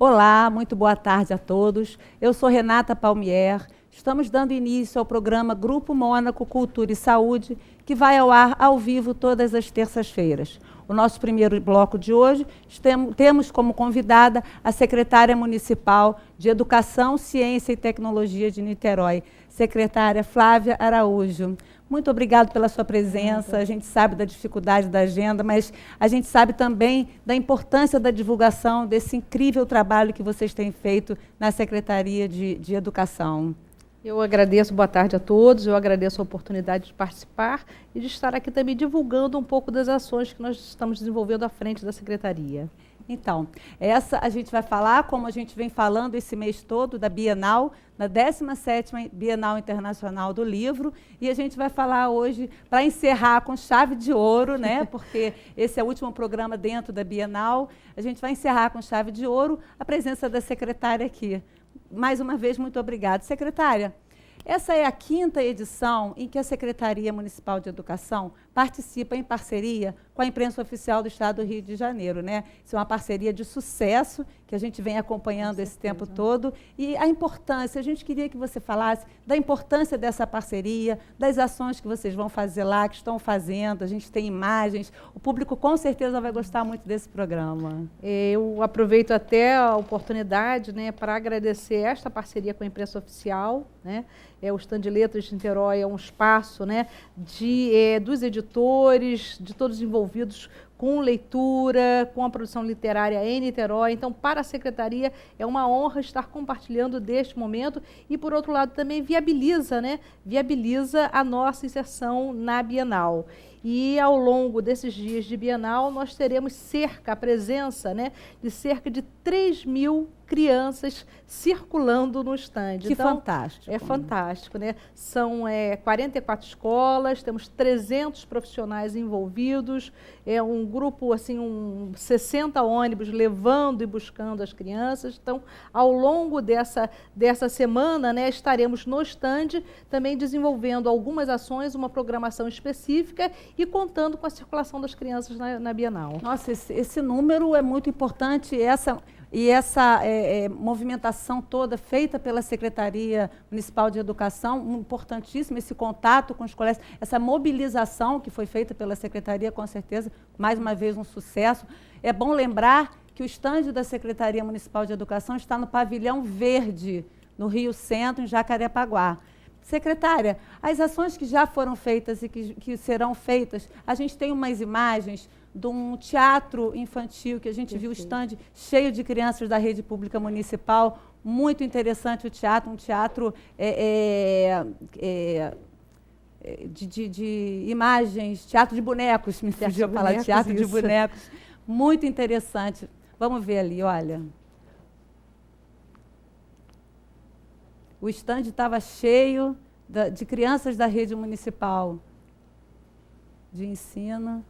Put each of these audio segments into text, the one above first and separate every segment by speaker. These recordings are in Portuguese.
Speaker 1: Olá, muito boa tarde a todos. Eu sou Renata Palmier. Estamos dando início ao programa Grupo Mônaco Cultura e Saúde, que vai ao ar ao vivo todas as terças-feiras. O nosso primeiro bloco de hoje, temos como convidada a secretária municipal de Educação, Ciência e Tecnologia de Niterói, secretária Flávia Araújo. Muito obrigada pela sua presença. A gente sabe da dificuldade da agenda, mas a gente sabe também da importância da divulgação desse incrível trabalho que vocês têm feito na Secretaria de Educação.
Speaker 2: Eu agradeço, boa tarde a todos, eu agradeço a oportunidade de participar e de estar aqui também divulgando um pouco das ações que nós estamos desenvolvendo à frente da Secretaria.
Speaker 1: Então, essa a gente vai falar, como a gente vem falando esse mês todo, da Bienal, na 17ª Bienal Internacional do Livro, e a gente vai falar hoje, para encerrar com chave de ouro, né, porque esse é o último programa dentro da Bienal, a gente vai encerrar com chave de ouro a presença da secretária aqui. Mais uma vez, muito obrigada. Secretária, essa é a 5ª edição em que a Secretaria Municipal de Educação participa em parceria com a imprensa oficial do Estado do Rio de Janeiro, né? Isso é uma parceria de sucesso que a gente vem acompanhando esse tempo todo. E a importância, a gente queria que você falasse da importância dessa parceria, das ações que vocês vão fazer lá, que estão fazendo, a gente tem imagens, o público com certeza vai gostar muito desse programa.
Speaker 2: Eu aproveito até a oportunidade, né, para agradecer esta parceria com a imprensa oficial, né? O Stand de Letras de Niterói é um espaço, né, dos editores, de todos os envolvidos com leitura, com a produção literária em Niterói. Então, para a Secretaria, é uma honra estar compartilhando deste momento e, por outro lado, também viabiliza, né, viabiliza a nossa inserção na Bienal. E, ao longo desses dias de Bienal, nós teremos a presença, né, de cerca de 3.000 crianças circulando no estande.
Speaker 1: Que então, fantástico.
Speaker 2: É fantástico, né? São 44 escolas, temos 300 profissionais envolvidos, é um grupo, assim, 60 ônibus levando e buscando as crianças. Então, ao longo dessa semana, né, estaremos no estande também desenvolvendo algumas ações, uma programação específica e contando com a circulação das crianças na Bienal.
Speaker 1: Nossa, esse número é muito importante, essa movimentação toda feita pela Secretaria Municipal de Educação, importantíssimo esse contato com os colégios, essa mobilização que foi feita pela Secretaria, com certeza, mais uma vez um sucesso. É bom lembrar que o estande da Secretaria Municipal de Educação está no Pavilhão Verde, no Rio Centro, em Jacarepaguá. Secretária, as ações que já foram feitas e que serão feitas, a gente tem umas imagens de um teatro infantil que a gente viu o estande cheio de crianças da rede pública municipal, muito interessante o teatro, um teatro de imagens, teatro de bonecos, me fugiu a falar, teatro de bonecos, muito interessante. Vamos ver ali, olha. O estande estava cheio de crianças da rede municipal de ensino.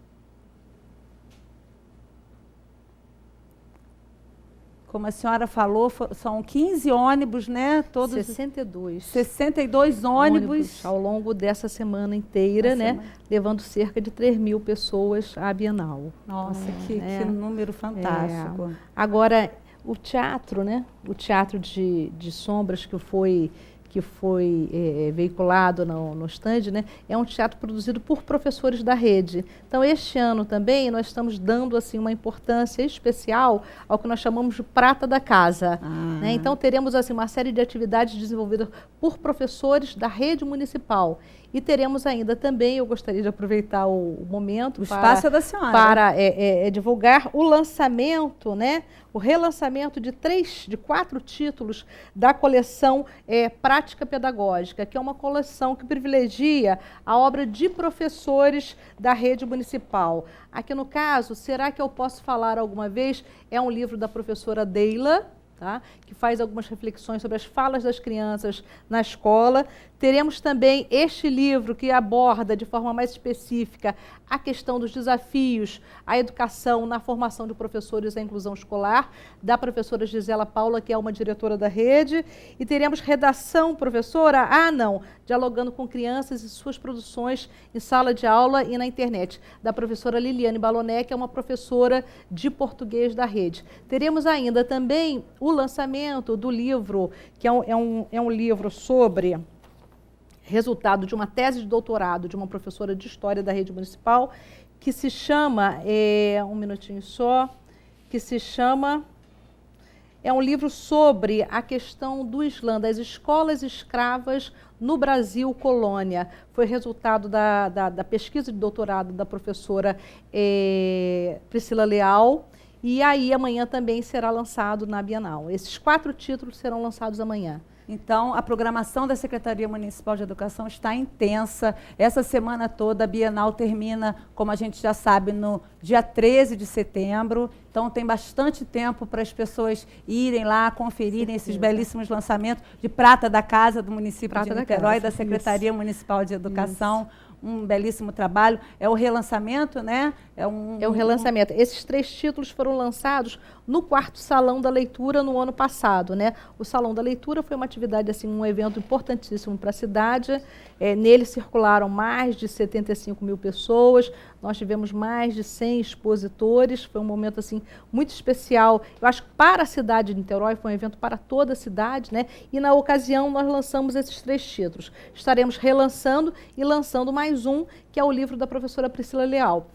Speaker 1: Como a senhora falou, são 15 ônibus, né? Todos
Speaker 2: 62.
Speaker 1: 62 ônibus.
Speaker 2: Ao longo dessa semana inteira, né? Levando cerca de 3.000 pessoas à Bienal.
Speaker 1: Nossa, que número fantástico.
Speaker 2: Agora, o teatro, né? O teatro de sombras que foi veiculado no stand, né, é um teatro produzido por professores da rede. Então, este ano também nós estamos dando assim, uma importância especial ao que nós chamamos de Prata da Casa. Né? Então, teremos assim, uma série de atividades desenvolvidas por professores da rede municipal. E teremos ainda também, eu gostaria de aproveitar o momento
Speaker 1: espaço é da senhora,
Speaker 2: para divulgar o lançamento, né, o relançamento de 4 títulos da coleção Prática Pedagógica, que é uma coleção que privilegia a obra de professores da rede municipal. Aqui no caso, será que eu posso falar alguma vez? É um livro da professora Deila, tá? Que faz algumas reflexões sobre as falas das crianças na escola. Teremos também este livro que aborda de forma mais específica a questão dos desafios, a educação na formação de professores e a inclusão escolar, da professora Gisela Paula, que é uma diretora da rede. E teremos redação, professora? Ah, não, dialogando com crianças e suas produções em sala de aula e na internet, da professora Liliane Baloné, que é uma professora de português da rede. Teremos ainda também o lançamento do livro, que é um livro sobre resultado de uma tese de doutorado de uma professora de História da Rede Municipal, que se chama, um minutinho só, que se chama, é um livro sobre a questão do Islã, das escolas escravas no Brasil colônia. Foi resultado da pesquisa de doutorado da professora Priscila Leal, e aí amanhã também será lançado na Bienal. Esses 4 títulos serão lançados amanhã.
Speaker 1: Então, a programação da Secretaria Municipal de Educação está intensa. Essa semana toda, a Bienal termina, como a gente já sabe, no dia 13 de setembro. Então, tem bastante tempo para as pessoas irem lá, conferirem esses belíssimos lançamentos de Prata da Casa do município de Niterói, da Secretaria Municipal de Educação. Um belíssimo trabalho. É o relançamento, né?
Speaker 2: É um relançamento. Esses 3 títulos foram lançados no 4º Salão da Leitura no ano passado, né? O Salão da Leitura foi uma atividade, assim, um evento importantíssimo para a cidade. Nele circularam mais de 75 mil pessoas. Nós tivemos mais de 100 expositores. Foi um momento, assim, muito especial. Eu acho que para a cidade de Niterói foi um evento para toda a cidade, né? E na ocasião nós lançamos esses 3 títulos. Estaremos relançando e lançando mais um, que é o livro da professora Priscila Leal.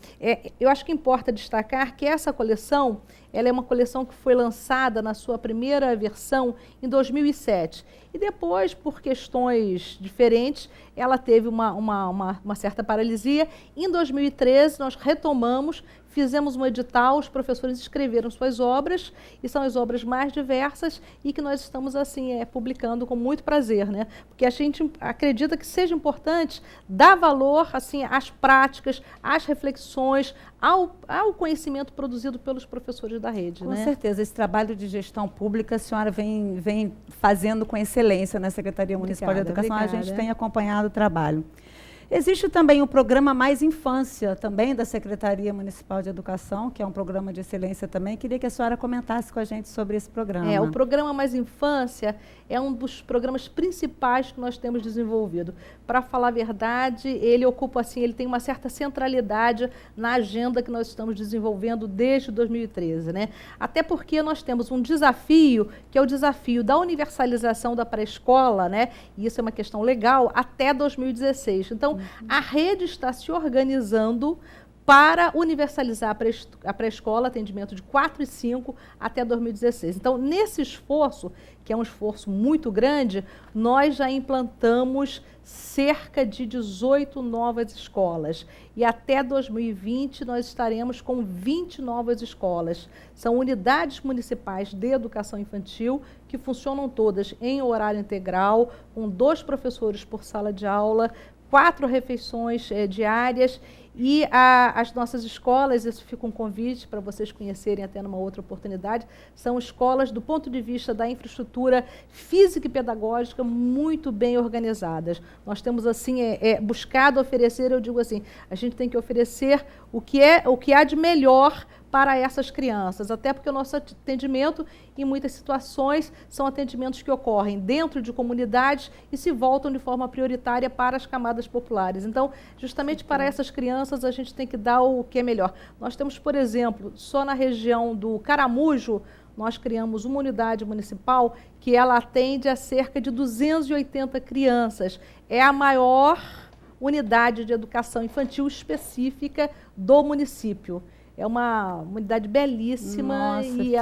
Speaker 2: Eu acho que importa destacar que essa coleção, ela é uma coleção que foi lançada na sua primeira versão em 2007. E depois, por questões diferentes, ela teve uma certa paralisia. Em 2013, nós retomamos, fizemos um edital, os professores escreveram suas obras, e são as obras mais diversas, e que nós estamos, assim, publicando com muito prazer, né? Porque a gente acredita que seja importante dar valor, assim, às práticas, às reflexões, ao conhecimento produzido pelos professores da rede.
Speaker 1: Com certeza, esse trabalho de gestão pública a senhora vem fazendo com excelência na Secretaria Municipal de Educação. A gente tem acompanhado o trabalho. Existe também o programa Mais Infância, também da Secretaria Municipal de Educação, que é um programa de excelência também. Queria que a senhora comentasse com a gente sobre esse programa.
Speaker 2: O programa Mais Infância é um dos programas principais que nós temos desenvolvido. Para falar a verdade, ele ocupa, assim, ele tem uma certa centralidade na agenda que nós estamos desenvolvendo desde 2013, né? Até porque nós temos um desafio, que é o desafio da universalização da pré-escola, né? E isso é uma questão legal, até 2016. Então, a rede está se organizando para universalizar a pré-escola, atendimento de 4 e 5 até 2016. Então, nesse esforço, que é um esforço muito grande, nós já implantamos cerca de 18 novas escolas. E até 2020 nós estaremos com 20 novas escolas. São unidades municipais de educação infantil que funcionam todas em horário integral, com 2 professores por sala de aula, 4 refeições diárias. E as nossas escolas, isso fica um convite para vocês conhecerem até numa outra oportunidade, são escolas do ponto de vista da infraestrutura física e pedagógica muito bem organizadas. Nós temos, assim, buscado oferecer, eu digo assim, a gente tem que oferecer o que há de melhor para essas crianças, até porque o nosso atendimento, em muitas situações, são atendimentos que ocorrem dentro de comunidades e se voltam de forma prioritária para as camadas populares. Então, justamente para essas crianças, a gente tem que dar o que é melhor. Nós temos, por exemplo, só na região do Caramujo, nós criamos uma unidade municipal que ela atende a cerca de 280 crianças. É a maior unidade de educação infantil específica do município. É uma unidade belíssima.
Speaker 1: Nossa, e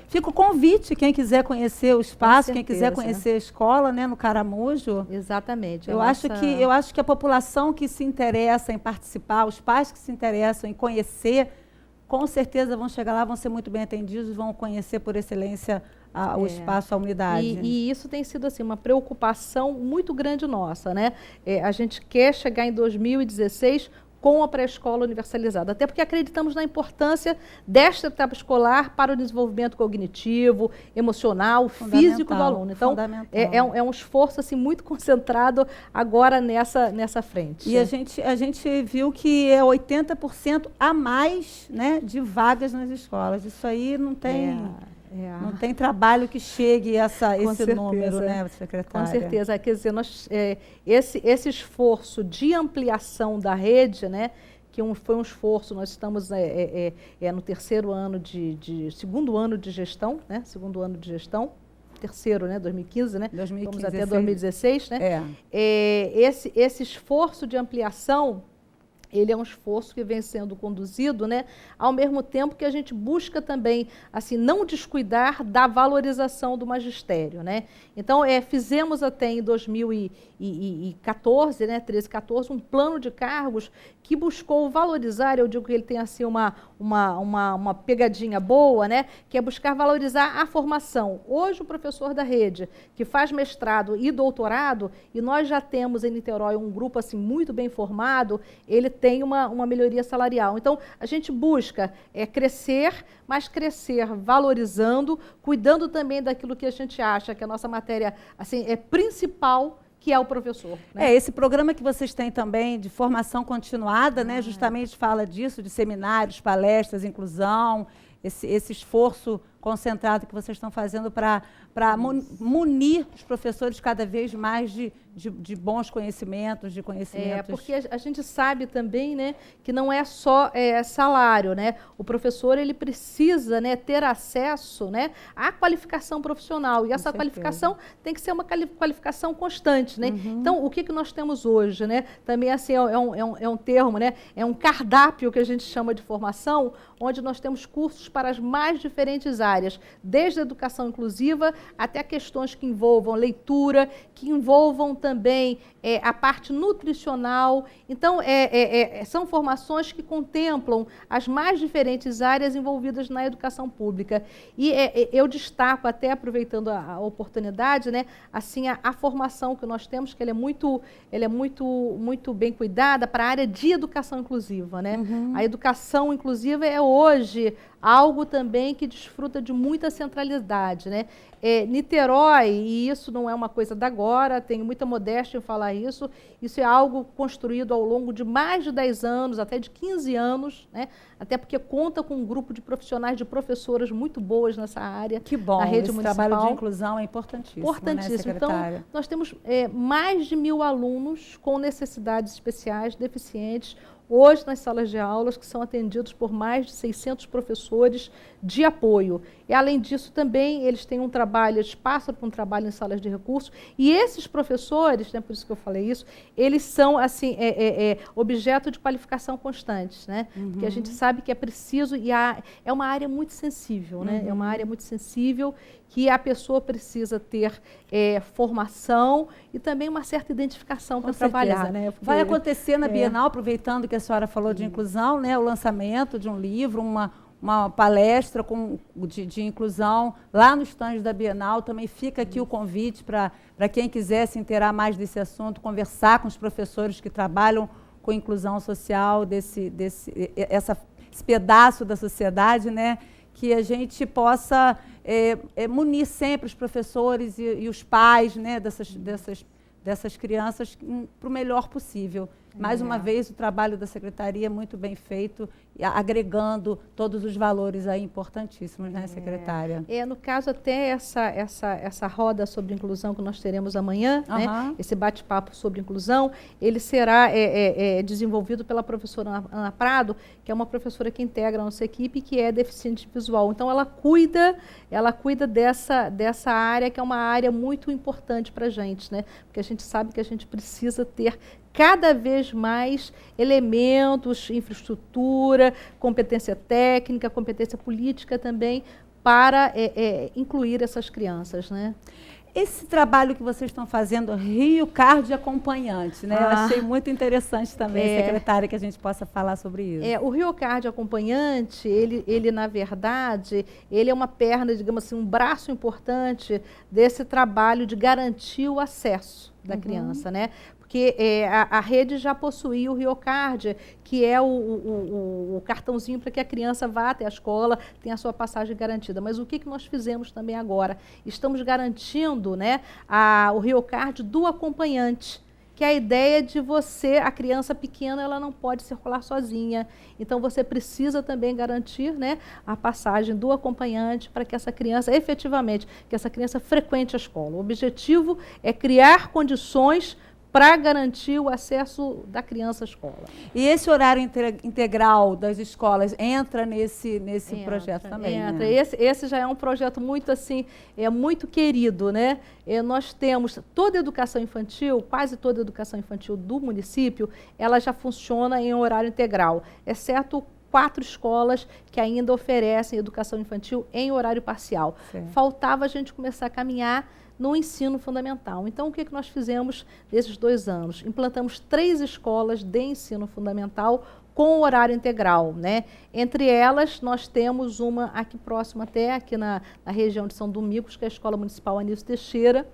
Speaker 1: fica o convite, quem quiser conhecer o espaço, quem quiser conhecer a escola, né, no Caramujo.
Speaker 2: Exatamente.
Speaker 1: Eu acho que a população que se interessa em participar, os pais que se interessam em conhecer, com certeza vão chegar lá, vão ser muito bem atendidos, vão conhecer por excelência o espaço, a unidade.
Speaker 2: E isso tem sido, assim, uma preocupação muito grande nossa, né? A gente quer chegar em 2016 com a pré-escola universalizada. Até porque acreditamos na importância desta etapa escolar para o desenvolvimento cognitivo, emocional, físico do aluno. Então, é um esforço assim, muito concentrado agora nessa frente.
Speaker 1: E a gente viu que é 80% a mais, né, de vagas nas escolas. Isso aí não tem... Não tem trabalho que chegue a esse número, né, secretária?
Speaker 2: Com certeza. Quer dizer, esse esforço de ampliação da rede, né, que foi um esforço, nós estamos no terceiro ano segundo ano de gestão, né, terceiro, né, 2015, né,
Speaker 1: 2015,
Speaker 2: vamos até 2016, né, esse esforço de ampliação, ele é um esforço que vem sendo conduzido, né, ao mesmo tempo que a gente busca também, assim, não descuidar da valorização do magistério, né. Então, fizemos até em 2014, né, 13, 14, um plano de cargos que buscou valorizar, eu digo que ele tem assim uma pegadinha boa, né, que é buscar valorizar a formação. Hoje o professor da rede, que faz mestrado e doutorado, e nós já temos em Niterói um grupo assim muito bem formado, ele tem uma melhoria salarial. Então, a gente busca crescer, mas crescer valorizando, cuidando também daquilo que a gente acha que a nossa matéria assim, principal, que é o professor. Né?
Speaker 1: Esse programa que vocês têm também de formação continuada, né, justamente fala disso, de seminários, palestras, inclusão, esse esforço concentrado que vocês estão fazendo para munir os professores cada vez mais de bons conhecimentos, de conhecimentos.
Speaker 2: Porque a gente sabe também, né, que não é só salário, né? O professor ele precisa, né, ter acesso, né, à qualificação profissional, e essa qualificação tem que ser uma qualificação constante, né? Então, o que nós temos hoje, né? Também assim é um termo, né? É um cardápio que a gente chama de formação, onde nós temos cursos para as mais diferentes áreas, desde a educação inclusiva até questões que envolvam leitura, que envolvam também a parte nutricional. Então, são formações que contemplam as mais diferentes áreas envolvidas na educação pública. E eu destaco, até aproveitando a oportunidade, né, assim, a formação que nós temos, que ela é muito bem cuidada para a área de educação inclusiva. Né? A educação inclusiva é hoje algo também que desfruta de muita centralidade, né? Niterói, e isso não é uma coisa da agora, tenho muita modéstia em falar isso é algo construído ao longo de mais de 10 anos, até de 15 anos, né? Até porque conta com um grupo de profissionais, de professoras muito boas nessa área.
Speaker 1: Que bom,
Speaker 2: na rede
Speaker 1: esse
Speaker 2: municipal.
Speaker 1: Trabalho de inclusão é importantíssimo,
Speaker 2: importantíssimo.
Speaker 1: Né, secretária?
Speaker 2: Então, nós temos mais de 1000 alunos com necessidades especiais, deficientes, hoje nas salas de aulas, que são atendidos por mais de 600 professores de apoio. E, além disso, também eles têm um trabalho, eles passam por um trabalho em salas de recursos, e esses professores, né, por isso que eu falei isso, eles são assim, objeto de qualificação constantes, né? Porque a gente sabe que é preciso, e é uma área muito sensível, né? É uma área muito sensível, que a pessoa precisa ter formação e também uma certa identificação para trabalhar. Né?
Speaker 1: Porque, vai acontecer na Bienal, aproveitando que a senhora falou de inclusão, né, o lançamento de um livro, uma palestra de inclusão lá no estande da Bienal. Também fica aqui o convite para quem quiser se inteirar mais desse assunto, conversar com os professores que trabalham com inclusão social, esse pedaço da sociedade, né, que a gente possa munir sempre os professores e os pais, né, dessas crianças para o melhor possível. Mais uma vez, o trabalho da Secretaria é muito bem feito, agregando todos os valores aí importantíssimos, né, secretária?
Speaker 2: No caso, até essa roda sobre inclusão que nós teremos amanhã, né, esse bate-papo sobre inclusão, ele será desenvolvido pela professora Ana Prado, que é uma professora que integra a nossa equipe, que é deficiente visual. Então, ela cuida dessa área, que é uma área muito importante para a gente, né? Porque a gente sabe que a gente precisa ter cada vez mais elementos, infraestrutura, competência técnica, competência política também, para incluir essas crianças, né?
Speaker 1: Esse trabalho que vocês estão fazendo, Rio Card Acompanhante, né? Eu achei muito interessante também, secretária, que a gente possa falar sobre isso.
Speaker 2: O Rio Card Acompanhante, ele na verdade, ele é uma perna, digamos assim, um braço importante desse trabalho de garantir o acesso da criança, né? porque a rede já possuía o RioCard, que é o cartãozinho para que a criança vá até a escola, tenha a sua passagem garantida. Mas o que nós fizemos também agora? Estamos garantindo, né, o RioCard do acompanhante, que é a ideia de a criança pequena, ela não pode circular sozinha. Então, você precisa também garantir, né, a passagem do acompanhante para que essa criança, efetivamente, que essa criança frequente a escola. O objetivo é criar condições para garantir o acesso da criança à escola.
Speaker 1: E esse horário integral das escolas entra nesse projeto também?
Speaker 2: Entra.
Speaker 1: Né?
Speaker 2: Esse já é um projeto muito assim, muito querido, né? Nós temos toda a educação infantil, quase toda a educação infantil do município, ela já funciona em horário integral, exceto 4 escolas que ainda oferecem educação infantil em horário parcial. Certo. Faltava a gente começar a caminhar no ensino fundamental. Então, o que nós fizemos nesses 2 anos? Implantamos 3 escolas de ensino fundamental com horário integral, né? Entre elas, nós temos uma aqui próxima até, aqui na região de São Domingos, que é a Escola Municipal Anísio Teixeira,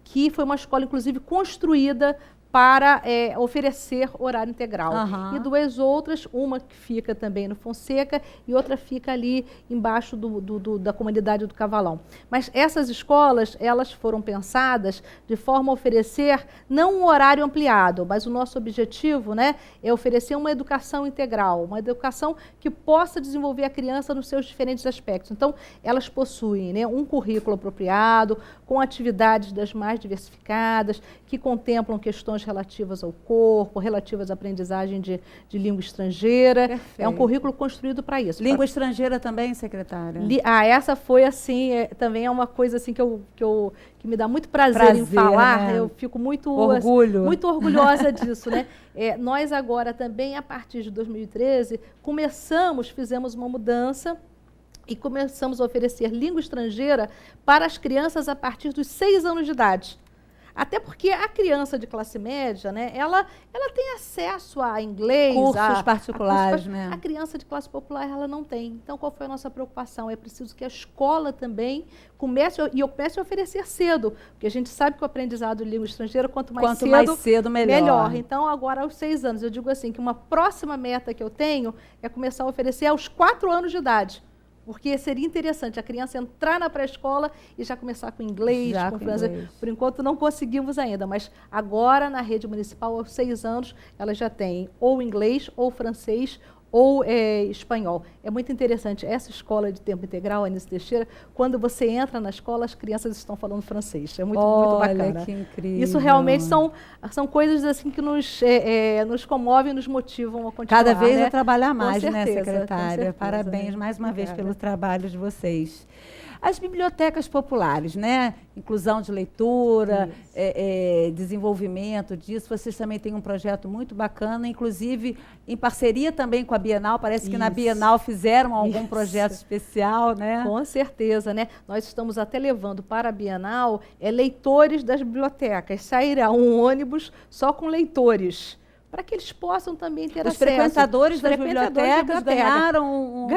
Speaker 2: que foi uma escola, inclusive, construída para oferecer horário integral. Uhum. E 2 outras, uma que fica também no Fonseca e outra fica ali embaixo da comunidade do Cavalão. Mas essas escolas, elas foram pensadas de forma a oferecer não um horário ampliado, mas o nosso objetivo, né, é oferecer uma educação integral, uma educação que possa desenvolver a criança nos seus diferentes aspectos. Então, elas possuem, né, um currículo apropriado, com atividades das mais diversificadas, que contemplam questões relativas ao corpo, relativas à aprendizagem de língua estrangeira. Perfeito. É um currículo construído para isso.
Speaker 1: Língua estrangeira também, secretária?
Speaker 2: Essa foi assim, também é uma coisa assim que me dá muito prazer em falar, né? Eu fico muito orgulhosa disso, né? Nós agora também, a partir de 2013, fizemos uma mudança e começamos a oferecer língua estrangeira para as crianças a partir dos 6 anos de idade. Até porque a criança de classe média, né, ela tem acesso a inglês,
Speaker 1: cursos particulares, né?
Speaker 2: A criança de classe popular, ela não tem. Então, qual foi a nossa preocupação? É preciso que a escola também comece a oferecer cedo, porque a gente sabe que o aprendizado de língua estrangeira, quanto mais cedo, melhor. Então, agora, aos 6 anos, eu digo assim, que uma próxima meta que eu tenho é começar a oferecer aos 4 anos de idade. Porque seria interessante a criança entrar na pré-escola e já começar com inglês, com francês. Por enquanto não conseguimos ainda, mas agora na rede municipal, aos 6 anos, ela já tem ou inglês, ou francês, ou espanhol. É muito interessante. Essa escola de tempo integral, Anísio Teixeira, quando você entra na escola, as crianças estão falando francês. É muito bacana.
Speaker 1: Olha, que incrível.
Speaker 2: Isso realmente são coisas assim que nos comovem, nos motivam a continuar.
Speaker 1: Cada vez
Speaker 2: né?
Speaker 1: a trabalhar mais, né, secretária? Parabéns mais uma vez pelo trabalho de vocês. As bibliotecas populares, né? Inclusão de leitura, desenvolvimento disso. Vocês também têm um projeto muito bacana, inclusive em parceria também com a Bienal. Parece que na Bienal fizeram algum projeto especial, né?
Speaker 2: Com certeza, né? Nós estamos até levando para a Bienal leitores das bibliotecas. Sairá um ônibus só com leitores, para que eles possam também ter acesso.
Speaker 1: Os frequentadores das bibliotecas
Speaker 2: ganharam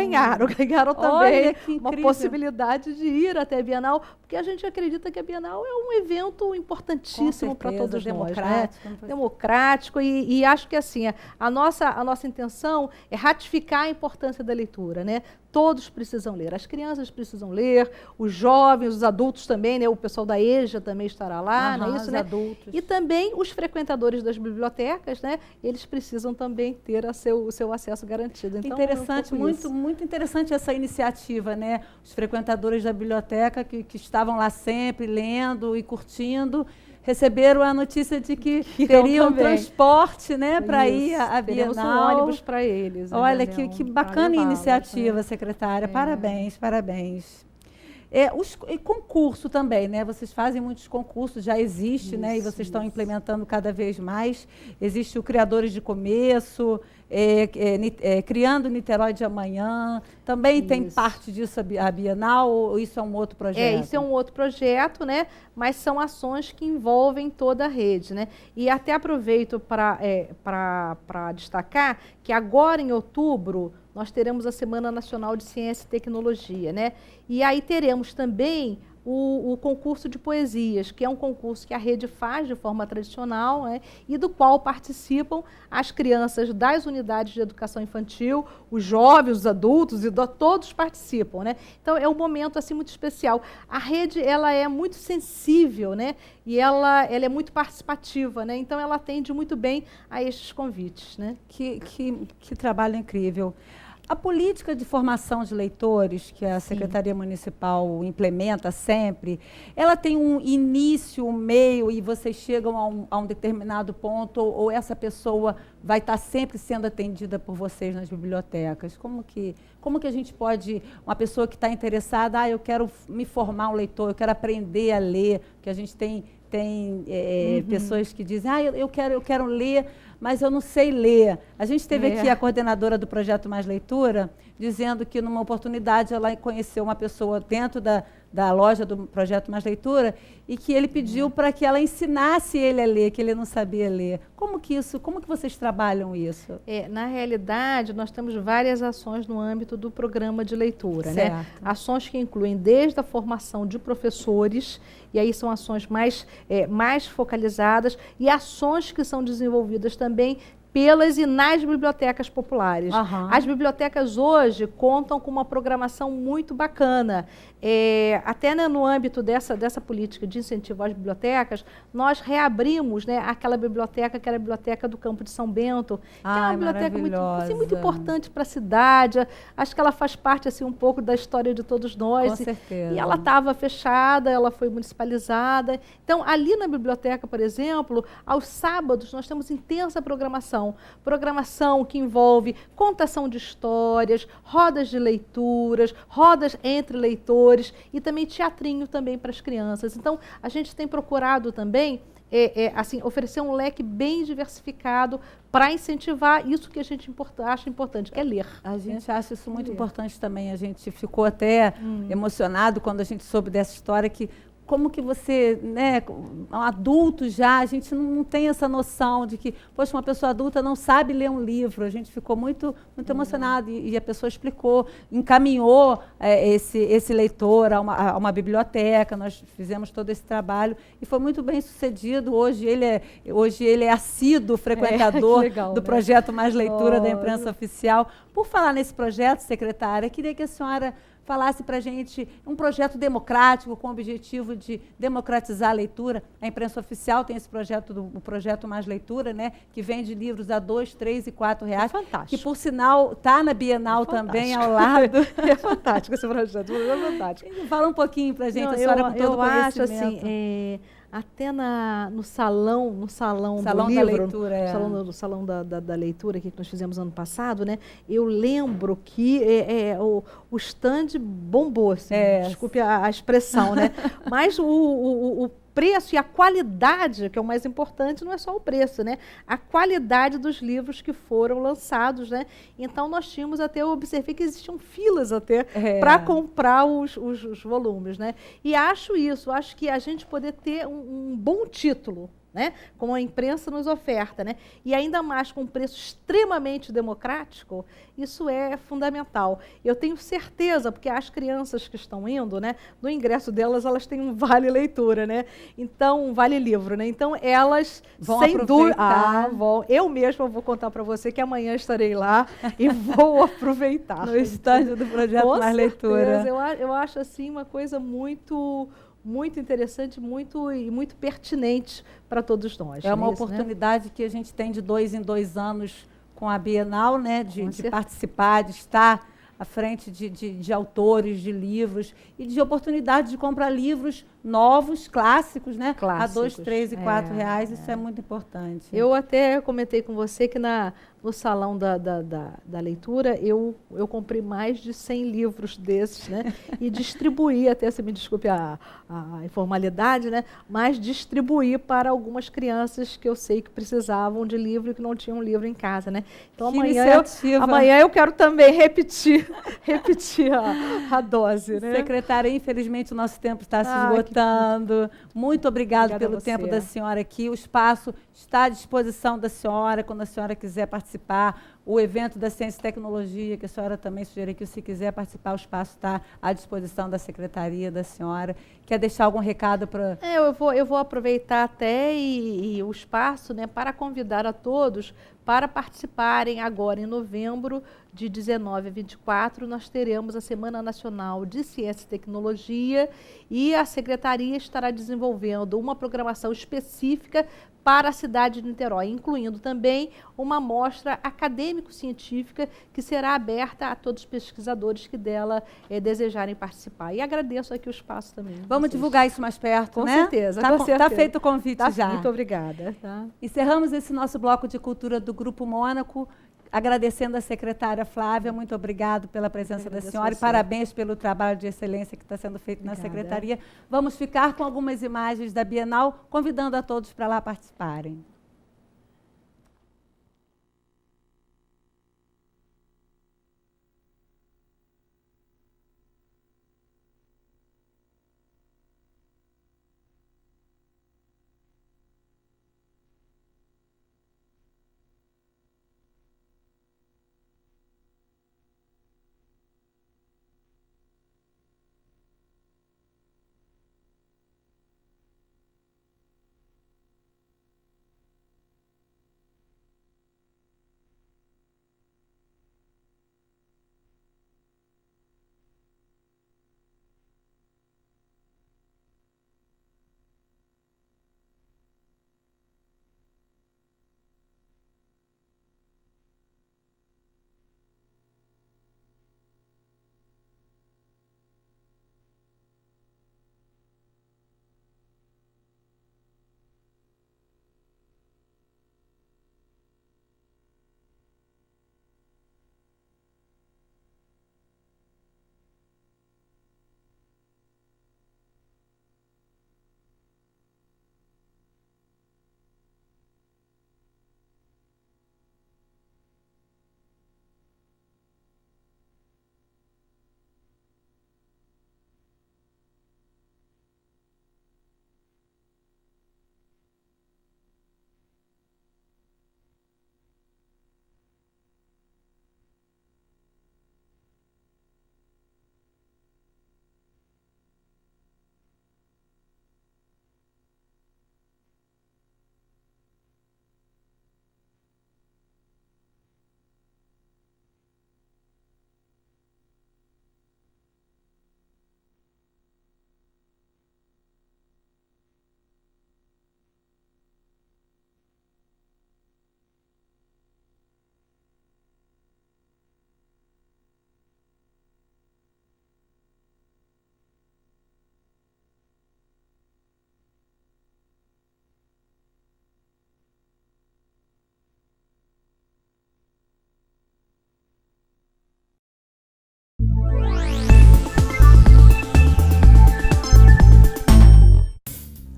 Speaker 2: também uma possibilidade de ir até a Bienal, porque a gente acredita que a Bienal é um evento importantíssimo para todos nós, né? Democrático e acho que assim, a nossa intenção é ratificar a importância da leitura, né? Todos precisam ler, as crianças precisam ler, os jovens, os adultos também, né? O pessoal da EJA também estará lá, não é isso, né?
Speaker 1: Adultos.
Speaker 2: E também os frequentadores das bibliotecas, né? Eles precisam também ter o seu acesso garantido. Então,
Speaker 1: interessante, muito interessante essa iniciativa, né? Os frequentadores da biblioteca que estavam lá sempre lendo e curtindo, receberam a notícia de que teriam transporte, né, para ir à Bienal.
Speaker 2: Um ônibus para eles.
Speaker 1: Olha, que bacana iniciativa, né? Secretária. Parabéns, parabéns. E concurso também, né? Vocês fazem muitos concursos, já existe, né? E vocês estão implementando cada vez mais. Existe o Criadores de Começo, Criando Niterói de Amanhã. Também tem parte disso a Bienal, ou isso é um outro projeto?
Speaker 2: Isso é um outro projeto, né? Mas são ações que envolvem toda a rede, né? E até aproveito para destacar que agora em outubro nós teremos a Semana Nacional de Ciência e Tecnologia, né? E aí teremos também o concurso de poesias, que é um concurso que a rede faz de forma tradicional, né, e do qual participam as crianças das unidades de educação infantil, os jovens, os adultos, todos participam, né? Então é um momento assim muito especial. A rede ela é muito sensível, né? E ela é muito participativa, né? Então ela atende muito bem a estes convites, né?
Speaker 1: Que trabalho incrível. A política de formação de leitores, que a Secretaria Municipal implementa sempre, ela tem um início, um meio, e vocês chegam a um determinado ponto, ou essa pessoa vai estar sempre sendo atendida por vocês nas bibliotecas? Como que a gente pode, uma pessoa que está interessada, eu quero me formar um leitor, eu quero aprender a ler, porque a gente tem pessoas que dizem, eu quero ler, mas eu não sei ler. A gente teve aqui a coordenadora do Projeto Mais Leitura, dizendo que numa oportunidade ela conheceu uma pessoa dentro da loja do Projeto Mais Leitura e que ele pediu para que ela ensinasse ele a ler, que ele não sabia ler. Como que vocês trabalham isso?
Speaker 2: Na realidade, nós temos várias ações no âmbito do programa de leitura, né? Ações que incluem desde a formação de professores, e aí são ações mais focalizadas, e ações que são desenvolvidas também pelas e nas bibliotecas populares. As bibliotecas hoje contam com uma programação muito bacana. Até no âmbito dessa política de incentivo às bibliotecas, nós reabrimos, né, aquela biblioteca que era a biblioteca do Campo de São Bento, que é uma biblioteca muito importante para a cidade. Acho que ela faz parte assim, um pouco da história de todos nós.
Speaker 1: Com certeza.
Speaker 2: E ela estava fechada, ela foi municipalizada. Então, ali na biblioteca, por exemplo, aos sábados nós temos intensa programação que envolve contação de histórias, rodas de leituras, rodas entre leitores e também teatrinho também para as crianças. Então, a gente tem procurado também assim, oferecer um leque bem diversificado para incentivar isso que a gente acha importante, que é ler.
Speaker 1: A gente acha isso muito importante também. A gente ficou até emocionado quando a gente soube dessa história, que como que você, né, um adulto já, a gente não tem essa noção de que, poxa, uma pessoa adulta não sabe ler um livro. A gente ficou muito emocionado e a pessoa explicou, encaminhou esse leitor a uma biblioteca. Nós fizemos todo esse trabalho e foi muito bem sucedido. Hoje ele é assíduo frequentador legal, do Projeto Mais Leitura da Imprensa Oficial. Por falar nesse projeto, secretária, queria que a senhora falasse para a gente um projeto democrático com o objetivo de democratizar a leitura. A Imprensa Oficial tem esse projeto, o Projeto Mais Leitura, né, que vende livros a R$2, R$3 e R$4.
Speaker 2: Fantástico.
Speaker 1: Que, por sinal, está na Bienal também, ao lado.
Speaker 2: É fantástico esse projeto, é fantástico.
Speaker 1: Fala um pouquinho para a gente, a senhora com todo o conhecimento.
Speaker 2: Eu acho assim, até no salão do
Speaker 1: livro, leitura,
Speaker 2: no salão da leitura que nós fizemos ano passado, né? Eu lembro que o stand bombou, assim, desculpe a expressão, né? Mas o preço e a qualidade, que é o mais importante, não é só o preço, né? A qualidade dos livros que foram lançados, né? Então nós eu observei que existiam filas até para comprar os volumes, né? E acho que a gente poder ter um bom título, né, como a imprensa nos oferta, né, e ainda mais com um preço extremamente democrático, isso é fundamental. Eu tenho certeza, porque as crianças que estão indo, né, no ingresso delas, elas têm um vale leitura, né, então, um vale livro, né, então elas,
Speaker 1: vão
Speaker 2: sem dúvida,
Speaker 1: vão.
Speaker 2: Eu mesma vou contar para você que amanhã estarei lá e vou aproveitar.
Speaker 1: No estande do Projeto Mais Leitura.
Speaker 2: Eu acho, assim, uma coisa muito interessante, muito pertinente para todos nós.
Speaker 1: É uma oportunidade, né, que a gente tem de 2 em 2 anos com a Bienal, né, de participar, de estar à frente de autores, de livros e de oportunidade de comprar livros novos, clássicos, né?
Speaker 2: Clássicos.
Speaker 1: A R$2, R$3 e R$4. Isso é muito importante.
Speaker 2: Eu até comentei com você que no salão da leitura eu comprei mais de 100 livros desses, né? E distribuí, até se me desculpe a informalidade, né? Mas distribuí para algumas crianças que eu sei que precisavam de livro e que não tinham livro em casa, né? Então amanhã eu quero também repetir repetir a dose, né?
Speaker 1: Secretária, infelizmente o nosso tempo está se esgotando. Muito obrigada pelo tempo da senhora aqui. O espaço está à disposição da senhora, quando a senhora quiser participar. O evento da Ciência e Tecnologia, que a senhora também sugeriu aqui, se quiser participar, o espaço está à disposição da secretaria, da senhora. Quer deixar algum recado para...
Speaker 2: Eu vou aproveitar até o espaço, né, para convidar a todos para participarem agora em novembro, de 19 a 24, nós teremos a Semana Nacional de Ciência e Tecnologia e a Secretaria estará desenvolvendo uma programação específica para a cidade de Niterói, incluindo também uma mostra acadêmico-científica que será aberta a todos os pesquisadores que dela desejarem participar. E agradeço aqui o espaço também.
Speaker 1: Vamos divulgar isso mais perto,
Speaker 2: com
Speaker 1: né?
Speaker 2: Certeza,
Speaker 1: Tá feito o convite já.
Speaker 2: Muito obrigada. Tá.
Speaker 1: Encerramos esse nosso bloco de cultura do Grupo Mônaco, agradecendo a secretária Flávia, muito obrigado pela presença da senhora e parabéns pelo trabalho de excelência que está sendo feito na secretaria. Vamos ficar com algumas imagens da Bienal, convidando a todos para lá participarem.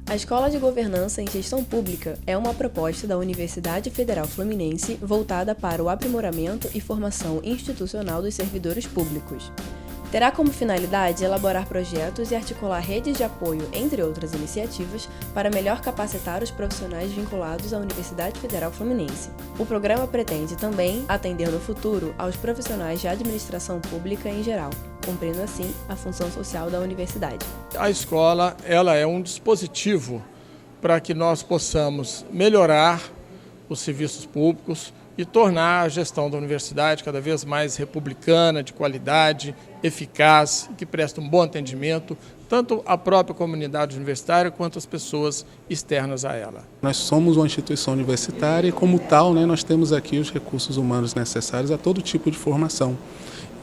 Speaker 3: A Escola de Governança em Gestão Pública é uma proposta da Universidade Federal Fluminense voltada para o aprimoramento e formação institucional dos servidores públicos. Terá como finalidade elaborar projetos e articular redes de apoio, entre outras iniciativas, para melhor capacitar os profissionais vinculados à Universidade Federal Fluminense. O programa pretende também atender no futuro aos profissionais de administração pública em geral, cumprindo assim a função social da universidade.
Speaker 4: A escola ela é um dispositivo para que nós possamos melhorar os serviços públicos e tornar a gestão da universidade cada vez mais republicana, de qualidade, eficaz, que presta um bom atendimento, tanto à própria comunidade universitária quanto às pessoas externas a ela.
Speaker 5: Nós somos uma instituição universitária e, como tal, nós temos aqui os recursos humanos necessários a todo tipo de formação.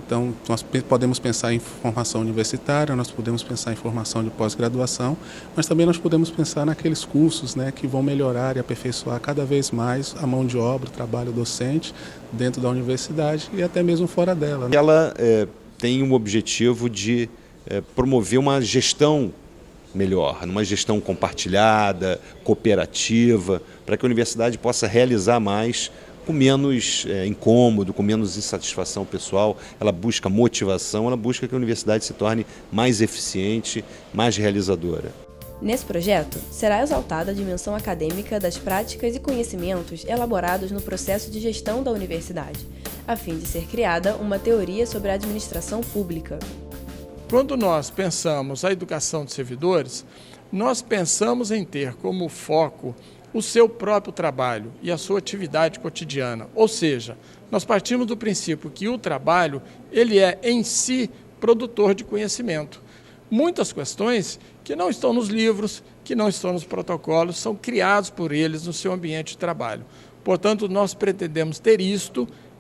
Speaker 5: Então, nós podemos pensar em formação universitária, nós podemos pensar em formação de pós-graduação, mas também nós podemos pensar naqueles cursos que vão melhorar e aperfeiçoar cada vez mais a mão de obra, o trabalho docente dentro da universidade e até mesmo fora dela.
Speaker 6: Ela tem o objetivo de promover uma gestão melhor, uma gestão compartilhada, cooperativa, para que a universidade possa realizar mais com menos incômodo, com menos insatisfação pessoal, ela busca motivação, ela busca que a universidade se torne mais eficiente, mais realizadora.
Speaker 3: Nesse projeto, será exaltada a dimensão acadêmica das práticas e conhecimentos elaborados no processo de gestão da universidade, a fim de ser criada uma teoria sobre a administração pública.
Speaker 4: Quando nós pensamos a educação dos servidores, nós pensamos em ter como foco o seu próprio trabalho e a sua atividade cotidiana. Ou seja, nós partimos do princípio que o trabalho, ele é em si produtor de conhecimento. Muitas questões que não estão nos livros, que não estão nos protocolos, são criados por eles no seu ambiente de trabalho. Portanto, nós pretendemos ter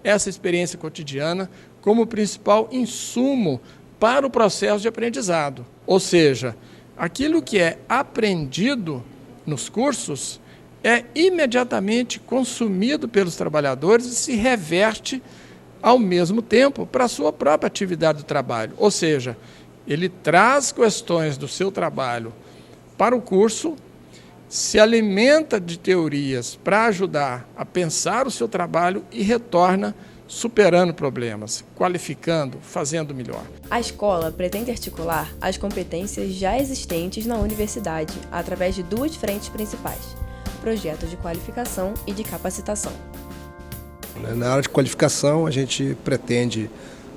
Speaker 4: essa experiência cotidiana, como principal insumo para o processo de aprendizado. Ou seja, aquilo que é aprendido nos cursos é imediatamente consumido pelos trabalhadores e se reverte ao mesmo tempo para a sua própria atividade do trabalho. Ou seja, ele traz questões do seu trabalho para o curso, se alimenta de teorias para ajudar a pensar o seu trabalho e retorna superando problemas, qualificando, fazendo melhor.
Speaker 3: A escola pretende articular as competências já existentes na universidade através de 2 frentes principais: projetos de qualificação e de capacitação.
Speaker 7: Na área de qualificação, a gente pretende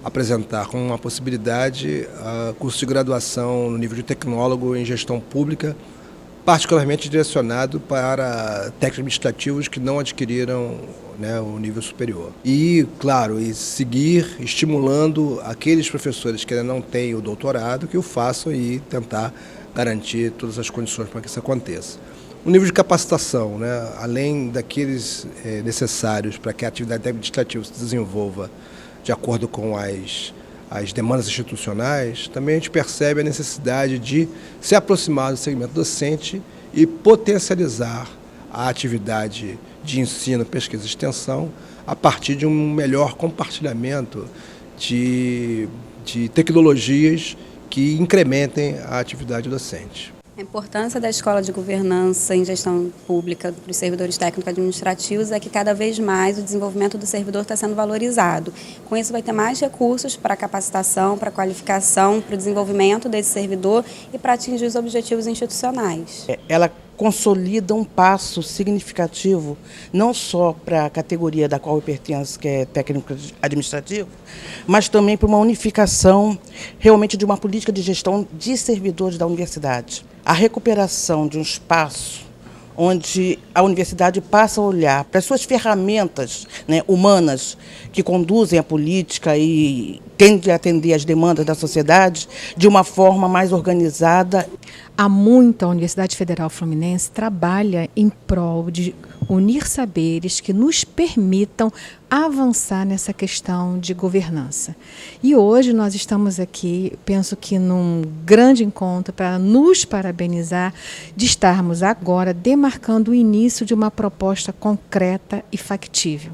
Speaker 7: apresentar como uma possibilidade curso de graduação no nível de tecnólogo em gestão pública, particularmente direcionado para técnicos administrativos que não adquiriram, né, o nível superior. E, claro, seguir estimulando aqueles professores que ainda não têm o doutorado, que o façam e tentar garantir todas as condições para que isso aconteça. O nível de capacitação, né, além daqueles necessários para que a atividade administrativa se desenvolva de acordo com as demandas institucionais, também a gente percebe a necessidade de se aproximar do segmento docente e potencializar a atividade de ensino, pesquisa e extensão a partir de um melhor compartilhamento de tecnologias que incrementem a atividade docente.
Speaker 8: A importância da Escola de Governança em Gestão Pública para os servidores técnico-administrativos é que cada vez mais o desenvolvimento do servidor está sendo valorizado. Com isso vai ter mais recursos para a capacitação, para a qualificação, para o desenvolvimento desse servidor e para atingir os objetivos institucionais.
Speaker 9: Ela consolida um passo significativo, não só para a categoria da qual eu pertenço, que é técnico-administrativo, mas também para uma unificação realmente de uma política de gestão de servidores da universidade. A recuperação de um espaço onde a universidade passa a olhar para as suas ferramentas, né, humanas que conduzem a política e tendem a atender às demandas da sociedade de uma forma mais organizada.
Speaker 10: Há muito a Universidade Federal Fluminense trabalha em prol de unir saberes que nos permitam avançar nessa questão de governança. E hoje nós estamos aqui, penso que num grande encontro para nos parabenizar de estarmos agora demarcando o início de uma proposta concreta e factível.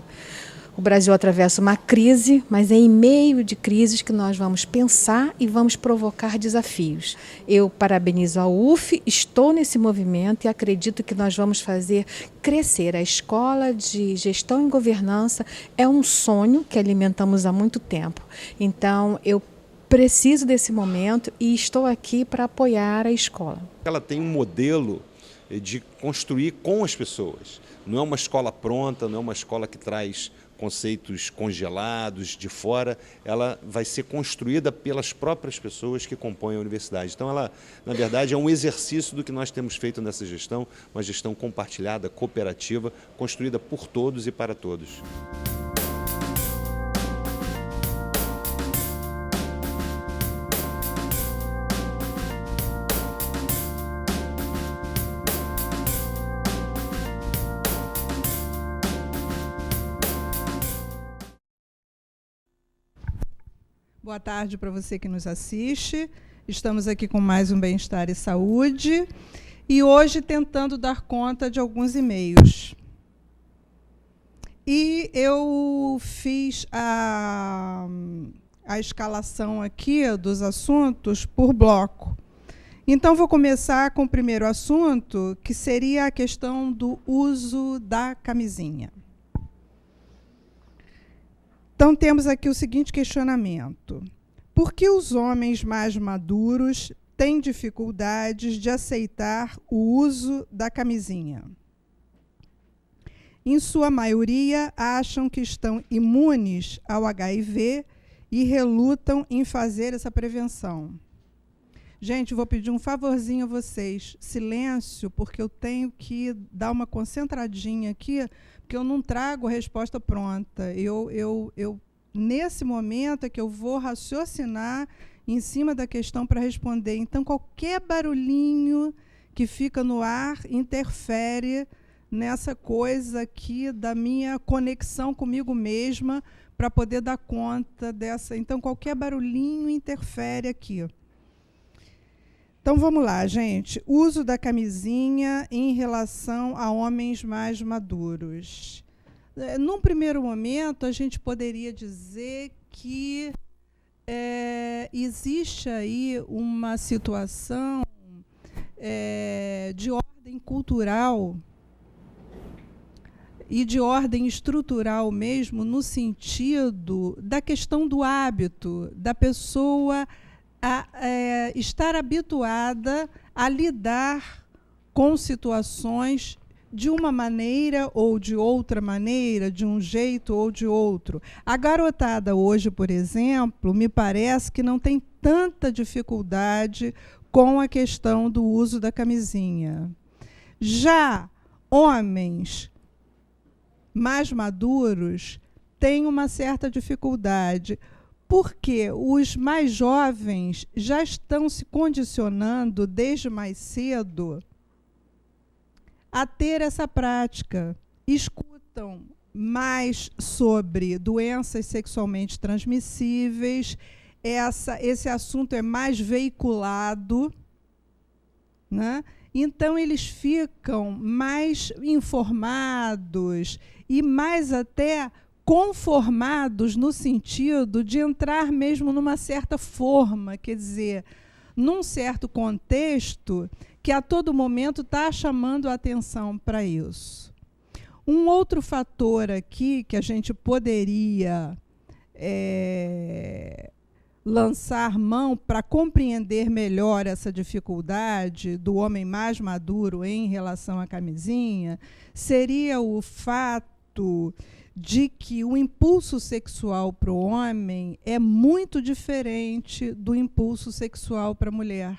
Speaker 10: O Brasil atravessa uma crise, mas é em meio de crises que nós vamos pensar e vamos provocar desafios. Eu parabenizo a UF, estou nesse movimento e acredito que nós vamos fazer crescer a Escola de Gestão e Governança. É um sonho que alimentamos há muito tempo. Então, eu preciso desse momento e estou aqui para apoiar a escola.
Speaker 6: Ela tem um modelo de construir com as pessoas. Não é uma escola pronta, não é uma escola que traz conceitos congelados de fora, ela vai ser construída pelas próprias pessoas que compõem a universidade. Então, ela, na verdade, é um exercício do que nós temos feito nessa gestão, uma gestão compartilhada, cooperativa, construída por todos e para todos.
Speaker 11: Boa tarde para você que nos assiste. Estamos aqui com mais um Bem-Estar e Saúde e hoje tentando dar conta de alguns e-mails. E eu fiz a escalação aqui dos assuntos por bloco. Então, vou começar com o primeiro assunto, que seria a questão do uso da camisinha. Então, temos aqui o seguinte questionamento. Por que os homens mais maduros têm dificuldades de aceitar o uso da camisinha? Em sua maioria, acham que estão imunes ao HIV e relutam em fazer essa prevenção. Gente, vou pedir um favorzinho a vocês. Silêncio, porque eu tenho que dar uma concentradinha aqui, porque eu não trago a resposta pronta. Nesse momento é que eu vou raciocinar em cima da questão para responder. Então, qualquer barulhinho que fica no ar interfere nessa coisa aqui da minha conexão comigo mesma para poder dar conta dessa. Então, qualquer barulhinho interfere aqui. Então, vamos lá, gente. Uso da camisinha em relação a homens mais maduros. Num primeiro momento, a gente poderia dizer que existe aí uma situação de ordem cultural e de ordem estrutural mesmo, no sentido da questão do hábito, da pessoa estar habituada a lidar com situações de uma maneira ou de outra maneira, de um jeito ou de outro. A garotada hoje, por exemplo, me parece que não tem tanta dificuldade com a questão do uso da camisinha. Já homens mais maduros têm uma certa dificuldade, porque os mais jovens já estão se condicionando desde mais cedo a ter essa prática. Escutam mais sobre doenças sexualmente transmissíveis, esse assunto é mais veiculado, né? Então, eles ficam mais informados e mais até conformados no sentido de entrar mesmo numa certa forma, quer dizer, num certo contexto que a todo momento está chamando a atenção para isso. Um outro fator aqui que a gente poderia lançar mão para compreender melhor essa dificuldade do homem mais maduro em relação à camisinha seria o fato de que o impulso sexual para o homem é muito diferente do impulso sexual para a mulher.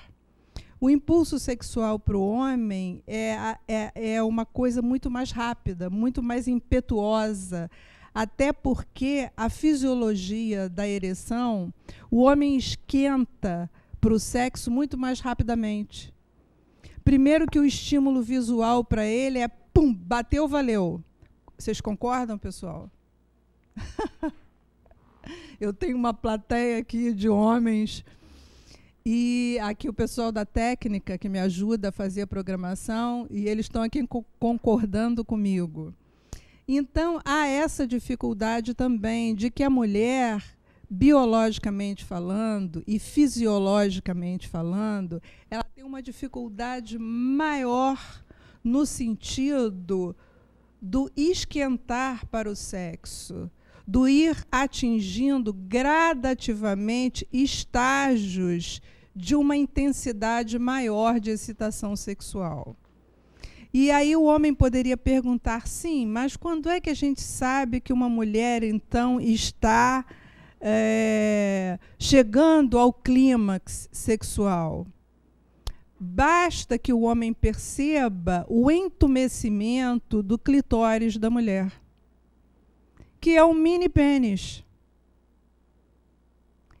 Speaker 11: O impulso sexual para o homem é uma coisa muito mais rápida, muito mais impetuosa, até porque a fisiologia da ereção, o homem esquenta para o sexo muito mais rapidamente. Primeiro que o estímulo visual para ele é pum, bateu, valeu. Vocês concordam, pessoal? Eu tenho uma plateia aqui de homens e aqui o pessoal da técnica que me ajuda a fazer a programação e eles estão aqui concordando comigo. Então, há essa dificuldade também de que a mulher, biologicamente falando e fisiologicamente falando, ela tem uma dificuldade maior no sentido do esquentar para o sexo, do ir atingindo gradativamente estágios de uma intensidade maior de excitação sexual. E aí o homem poderia perguntar, sim, mas quando é que a gente sabe que uma mulher, então, está chegando ao clímax sexual? Basta que o homem perceba o entumecimento do clitóris da mulher, que é um mini pênis,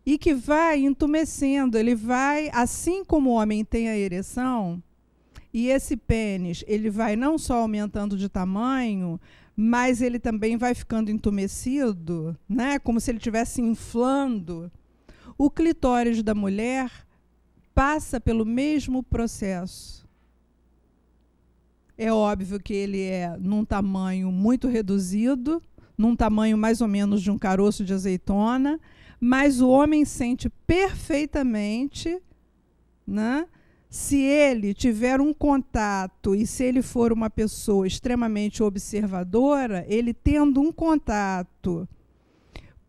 Speaker 11: e que vai entumecendo, ele vai, assim como o homem tem a ereção, e esse pênis, ele vai não só aumentando de tamanho, mas ele também vai ficando entumecido, né? Como se ele estivesse inflando. O clitóris da mulher passa pelo mesmo processo. É óbvio que ele é num tamanho muito reduzido, num tamanho mais ou menos de um caroço de azeitona, mas o homem sente perfeitamente, né? Se ele tiver um contato e se ele for uma pessoa extremamente observadora, ele tendo um contato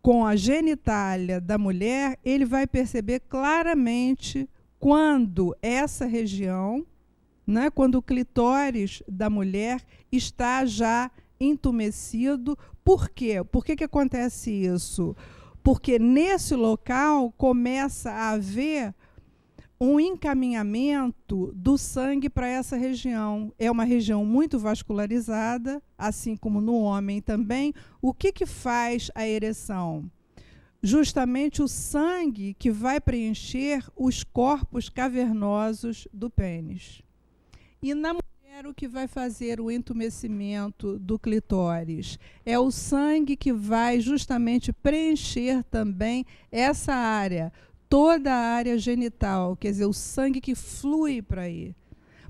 Speaker 11: com a genitália da mulher, ele vai perceber claramente quando essa região, né, quando o clitóris da mulher está já entumecido. Por quê? Por que acontece isso? Porque nesse local começa a haver um encaminhamento do sangue para essa região. É uma região muito vascularizada, assim como no homem também. O que faz a ereção? Justamente o sangue que vai preencher os corpos cavernosos do pênis. E na mulher, o que vai fazer o entumecimento do clitóris? É o sangue que vai justamente preencher também essa área, toda a área genital, quer dizer, o sangue que flui para aí.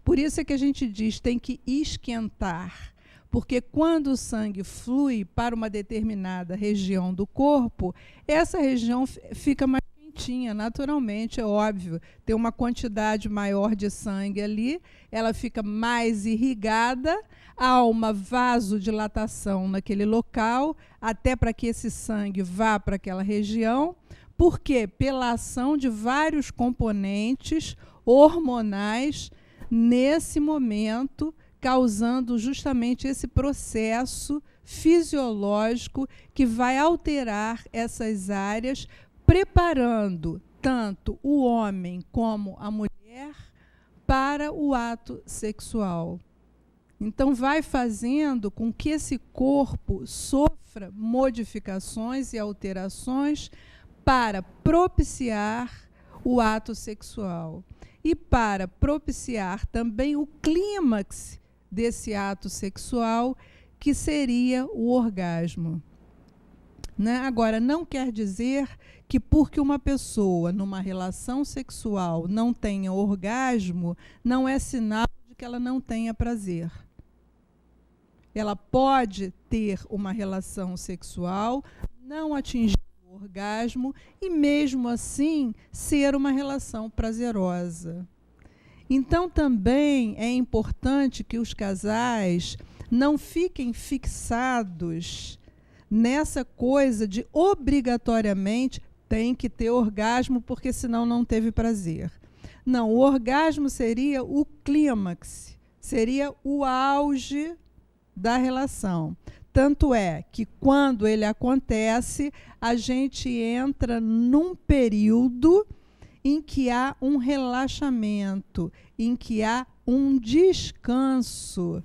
Speaker 11: Por isso é que a gente diz, tem que esquentar, porque quando o sangue flui para uma determinada região do corpo, essa região fica mais quentinha, naturalmente, é óbvio. Tem uma quantidade maior de sangue ali, ela fica mais irrigada, há uma vasodilatação naquele local, até para que esse sangue vá para aquela região. Por quê? Pela ação de vários componentes hormonais nesse momento, causando justamente esse processo fisiológico que vai alterar essas áreas, preparando tanto o homem como a mulher para o ato sexual. Então, vai fazendo com que esse corpo sofra modificações e alterações para propiciar o ato sexual e para propiciar também o clímax desse ato sexual, que seria o orgasmo. Né? Agora, não quer dizer que porque uma pessoa numa relação sexual não tenha orgasmo, não é sinal de que ela não tenha prazer. Ela pode ter uma relação sexual, não atingir orgasmo e mesmo assim ser uma relação prazerosa. Então também é importante que os casais não fiquem fixados nessa coisa de obrigatoriamente tem que ter orgasmo porque senão não teve prazer. Não, o orgasmo seria o clímax, seria o auge da relação. Tanto é que, quando ele acontece, a gente entra num período em que há um relaxamento, em que há um descanso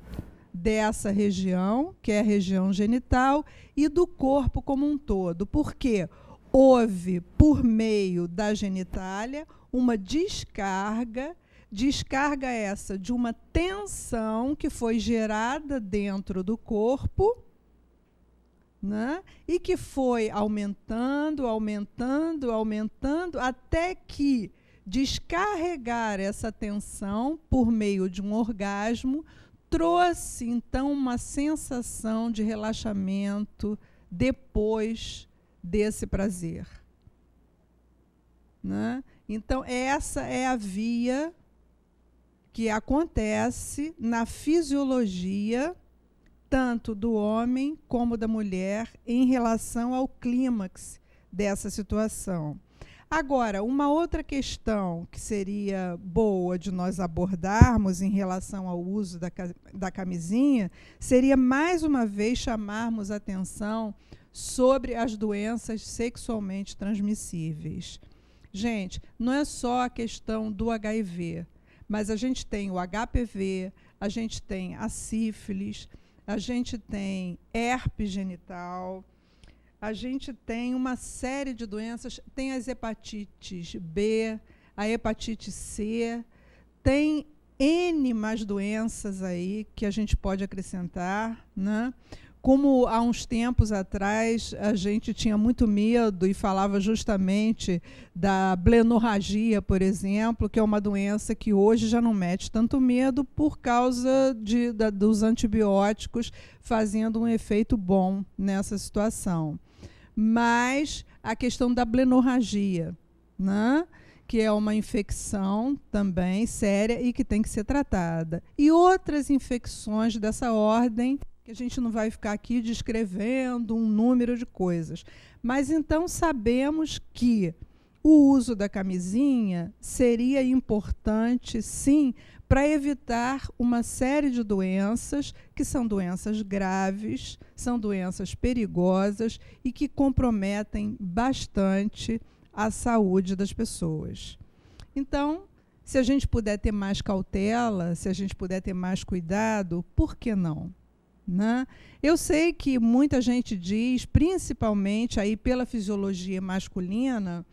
Speaker 11: dessa região, que é a região genital, e do corpo como um todo. Porque houve, por meio da genitália, uma descarga essa de uma tensão que foi gerada dentro do corpo, né? E que foi aumentando, até que descarregar essa tensão por meio de um orgasmo trouxe, então, uma sensação de relaxamento depois desse prazer. Né? Então, essa é a via que acontece na fisiologia tanto do homem como da mulher em relação ao clímax dessa situação. Agora, uma outra questão que seria boa de nós abordarmos em relação ao uso da camisinha seria, mais uma vez, chamarmos a atenção sobre as doenças sexualmente transmissíveis. Gente, não é só a questão do HIV, mas a gente tem o HPV, a gente tem a sífilis, a gente tem herpes genital, a gente tem uma série de doenças, tem as hepatites B, a hepatite C, tem N mais doenças aí que a gente pode acrescentar, né? Como há uns tempos atrás a gente tinha muito medo e falava justamente da blenorragia, por exemplo, que é uma doença que hoje já não mete tanto medo por causa dos antibióticos fazendo um efeito bom nessa situação. Mas a questão da blenorragia, né? Que é uma infecção também séria e que tem que ser tratada. E outras infecções dessa ordem, que que a gente não vai ficar aqui descrevendo um número de coisas. Mas então sabemos que o uso da camisinha seria importante, sim, para evitar uma série de doenças que são doenças graves, são doenças perigosas e que comprometem bastante a saúde das pessoas. Então, se a gente puder ter mais cautela, se a gente puder ter mais cuidado, por que não? Né? Eu sei que muita gente diz, principalmente aí pela fisiologia masculina,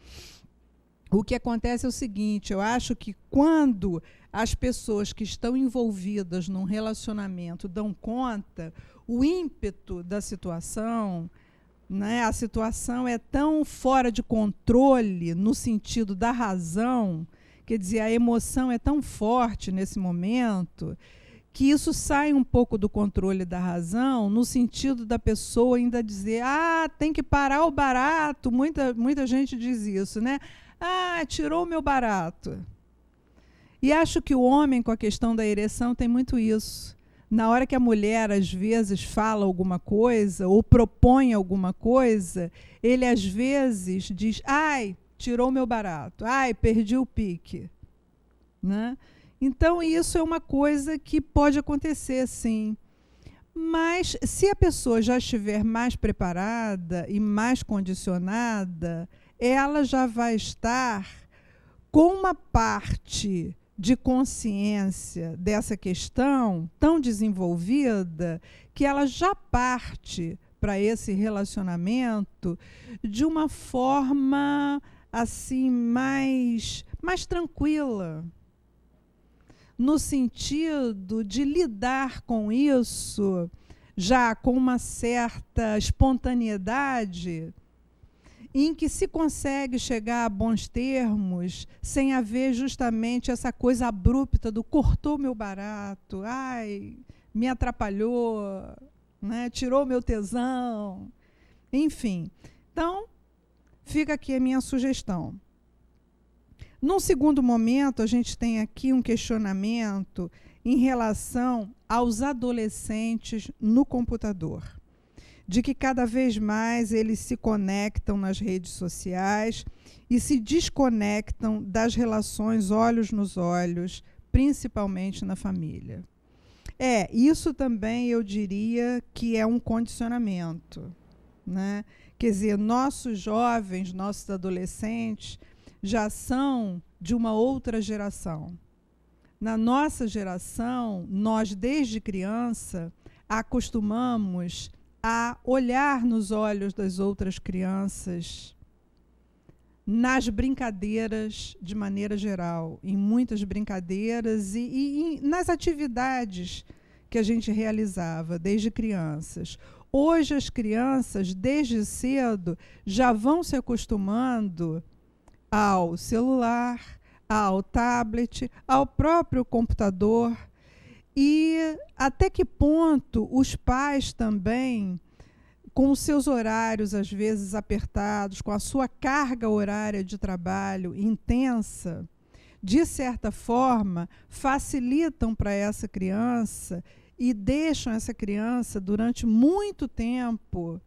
Speaker 11: o que acontece é o seguinte: eu acho que quando as pessoas que estão envolvidas num relacionamento dão conta, o ímpeto da situação, né, a situação é tão fora de controle no sentido da razão, quer dizer, a emoção é tão forte nesse momento, que isso sai um pouco do controle da razão, no sentido da pessoa ainda dizer, tem que parar o barato. Muita gente diz isso, né? Tirou o meu barato. E acho que o homem, com a questão da ereção, tem muito isso. Na hora que a mulher, às vezes, fala alguma coisa ou propõe alguma coisa, ele, às vezes, diz, tirou o meu barato, perdi o pique. Né? Então, isso é uma coisa que pode acontecer, sim. Mas, se a pessoa já estiver mais preparada e mais condicionada, ela já vai estar com uma parte de consciência dessa questão tão desenvolvida que ela já parte para esse relacionamento de uma forma assim mais tranquila, no sentido de lidar com isso já com uma certa espontaneidade, em que se consegue chegar a bons termos sem haver justamente essa coisa abrupta do cortou meu barato, me atrapalhou, né, tirou meu tesão, enfim. Então, fica aqui a minha sugestão. Num segundo momento, a gente tem aqui um questionamento em relação aos adolescentes no computador, de que cada vez mais eles se conectam nas redes sociais e se desconectam das relações olhos nos olhos, principalmente na família. Isso também eu diria que é um condicionamento, né? Quer dizer, nossos jovens, nossos adolescentes já são de uma outra geração. Na nossa geração, nós desde criança acostumamos a olhar nos olhos das outras crianças nas brincadeiras de maneira geral, em muitas brincadeiras e nas atividades que a gente realizava desde crianças. Hoje as crianças, desde cedo, já vão se acostumando ao celular, ao tablet, ao próprio computador. E até que ponto os pais também, com os seus horários às vezes apertados, com a sua carga horária de trabalho intensa, de certa forma, facilitam para essa criança e deixam essa criança durante muito tempo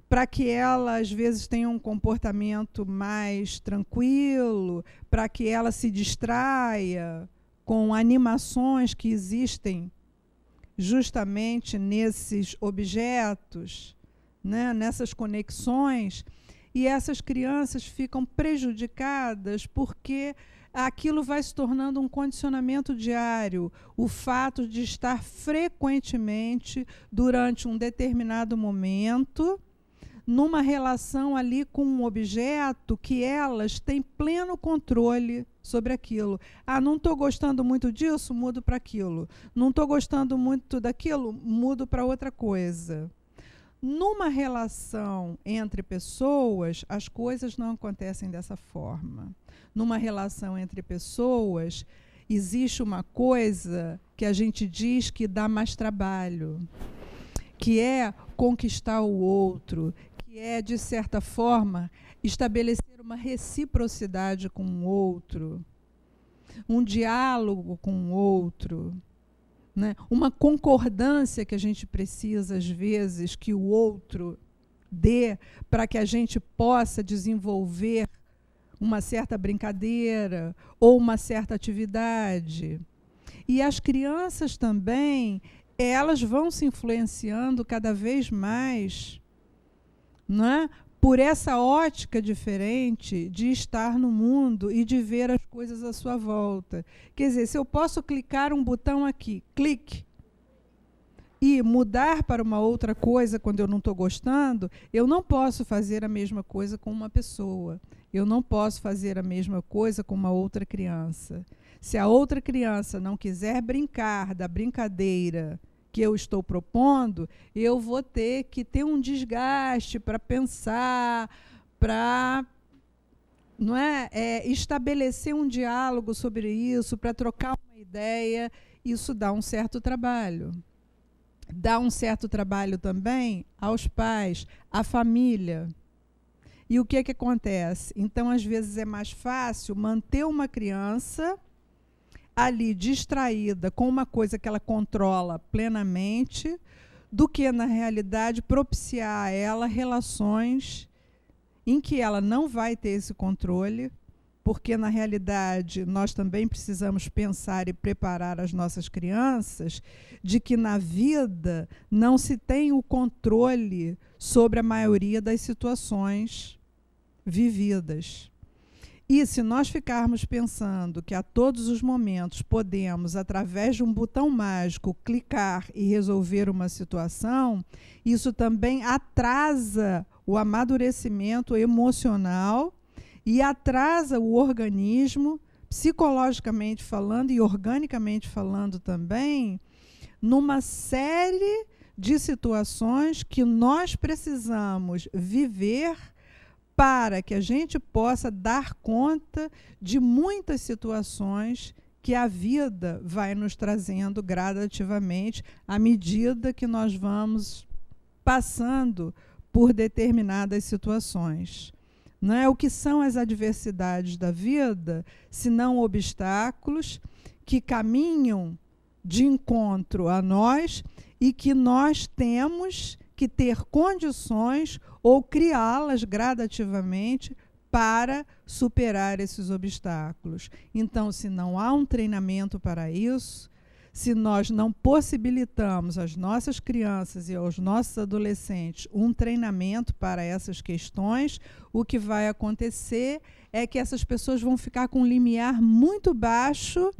Speaker 11: para que ela, às vezes, tenha um comportamento mais tranquilo, para que ela se distraia com animações que existem justamente nesses objetos, né, nessas conexões, e essas crianças ficam prejudicadas porque aquilo vai se tornando um condicionamento diário, o fato de estar frequentemente, durante um determinado momento, numa relação ali com um objeto que elas têm pleno controle sobre aquilo. Não estou gostando muito disso, mudo para aquilo. Não estou gostando muito daquilo, mudo para outra coisa. Numa relação entre pessoas, as coisas não acontecem dessa forma. Numa relação entre pessoas, existe uma coisa que a gente diz que dá mais trabalho, que é conquistar o outro, que é, de certa forma, estabelecer uma reciprocidade com o outro, um diálogo com o outro, né? Uma concordância que a gente precisa, às vezes, que o outro dê para que a gente possa desenvolver uma certa brincadeira ou uma certa atividade. E as crianças também, elas vão se influenciando cada vez mais, né, por essa ótica diferente de estar no mundo e de ver as coisas à sua volta. Quer dizer, se eu posso clicar um botão aqui, clique, e mudar para uma outra coisa quando eu não estou gostando, eu não posso fazer a mesma coisa com uma pessoa. Eu não posso fazer a mesma coisa com uma outra criança. Se a outra criança não quiser brincar da brincadeira que eu estou propondo, eu vou ter que ter um desgaste para pensar, para estabelecer um diálogo sobre isso, para trocar uma ideia. Isso dá um certo trabalho. Dá um certo trabalho também aos pais, à família. E o que acontece? Então, às vezes, é mais fácil manter uma criança ali distraída com uma coisa que ela controla plenamente, do que, na realidade, propiciar a ela relações em que ela não vai ter esse controle, porque, na realidade, nós também precisamos pensar e preparar as nossas crianças de que, na vida, não se tem o controle sobre a maioria das situações vividas. E se nós ficarmos pensando que a todos os momentos podemos, através de um botão mágico, clicar e resolver uma situação, isso também atrasa o amadurecimento emocional e atrasa o organismo, psicologicamente falando e organicamente falando também, numa série de situações que nós precisamos viver para que a gente possa dar conta de muitas situações que a vida vai nos trazendo gradativamente à medida que nós vamos passando por determinadas situações. Não é o que são as adversidades da vida, senão obstáculos que caminham de encontro a nós e que nós temos que ter condições ou criá-las gradativamente para superar esses obstáculos. Então, se não há um treinamento para isso, se nós não possibilitamos às nossas crianças e aos nossos adolescentes um treinamento para essas questões, o que vai acontecer é que essas pessoas vão ficar com um limiar muito baixo